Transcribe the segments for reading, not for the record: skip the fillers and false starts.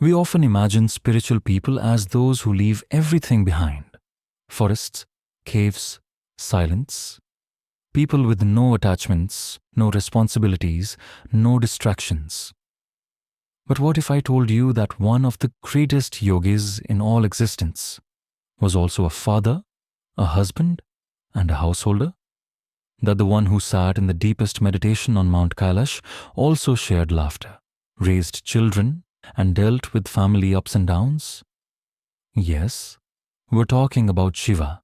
We often imagine spiritual people as those who leave everything behind: forests, caves, silence. People with no attachments, no responsibilities, no distractions. But what if I told you that one of the greatest yogis in all existence was also a father, a husband, and a householder? That the one who sat in the deepest meditation on Mount Kailash also shared laughter, raised children, and dealt with family ups and downs? Yes, we're talking about Shiva,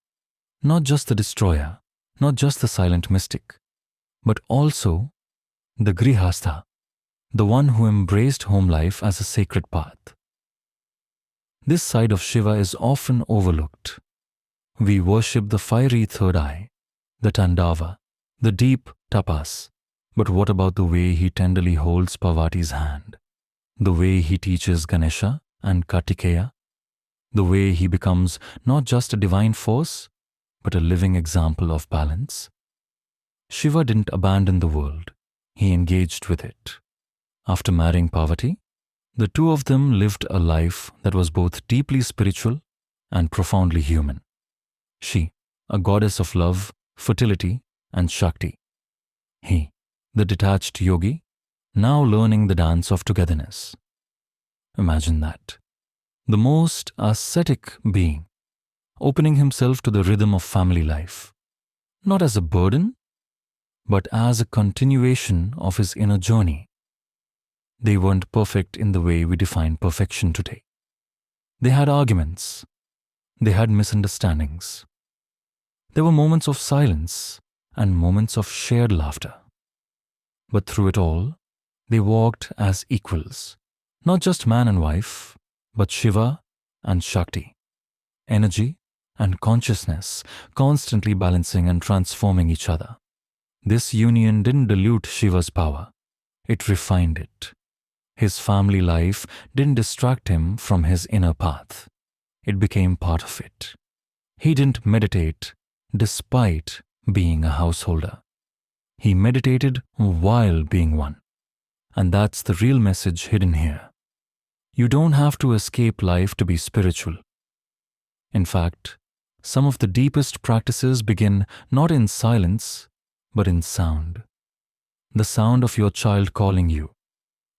not just the destroyer, not just the silent mystic, but also the Grihastha, the one who embraced home life as a sacred path. This side of Shiva is often overlooked. We worship the fiery third eye, the Tandava, the deep Tapas. But what about the way he tenderly holds Parvati's hand? The way he teaches Ganesha and Kartikeya? The way he becomes not just a divine force, but a living example of balance? Shiva didn't abandon the world. He engaged with it. After marrying Parvati, the two of them lived a life that was both deeply spiritual and profoundly human. She, a goddess of love, fertility, and Shakti. He, the detached yogi, now learning the dance of togetherness. Imagine that. The most ascetic being, opening himself to the rhythm of family life, not as a burden, but as a continuation of his inner journey. They weren't perfect in the way we define perfection today. They had arguments. They had misunderstandings. There were moments of silence and moments of shared laughter. But through it all, they walked as equals, not just man and wife, but Shiva and Shakti, energy and consciousness, constantly balancing and transforming each other. This union didn't dilute Shiva's power, it refined it. His family life didn't distract him from his inner path. It became part of it. He didn't meditate despite being a householder. He meditated while being one. And that's the real message hidden here. You don't have to escape life to be spiritual. In fact, some of the deepest practices begin not in silence, but in sound. The sound of your child calling you,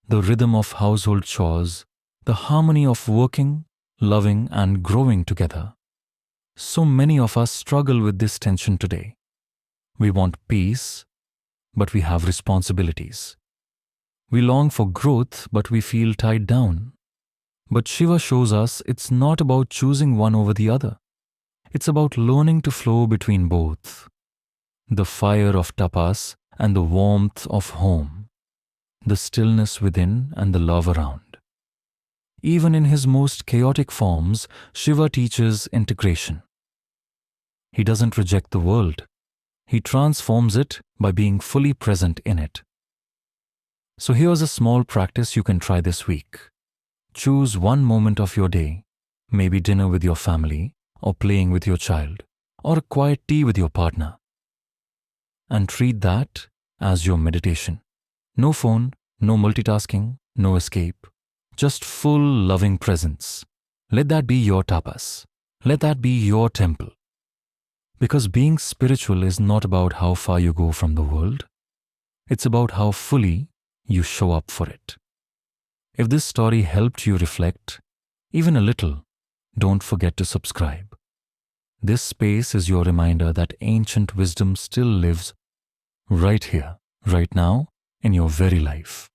the rhythm of household chores, the harmony of working, loving, and growing together. So many of us struggle with this tension today. We want peace, but we have responsibilities. We long for growth, but we feel tied down. But Shiva shows us it's not about choosing one over the other. It's about learning to flow between both. The fire of tapas and the warmth of home. The stillness within and the love around. Even in his most chaotic forms, Shiva teaches integration. He doesn't reject the world. He transforms it by being fully present in it. So here's a small practice you can try this week. Choose one moment of your day, maybe dinner with your family, or playing with your child, or a quiet tea with your partner. And treat that as your meditation. No phone, no multitasking, no escape. Just full loving presence. Let that be your tapas. Let that be your temple. Because being spiritual is not about how far you go from the world. It's about how fully you show up for it. If this story helped you reflect, even a little, don't forget to subscribe. This space is your reminder that ancient wisdom still lives right here, right now, in your very life.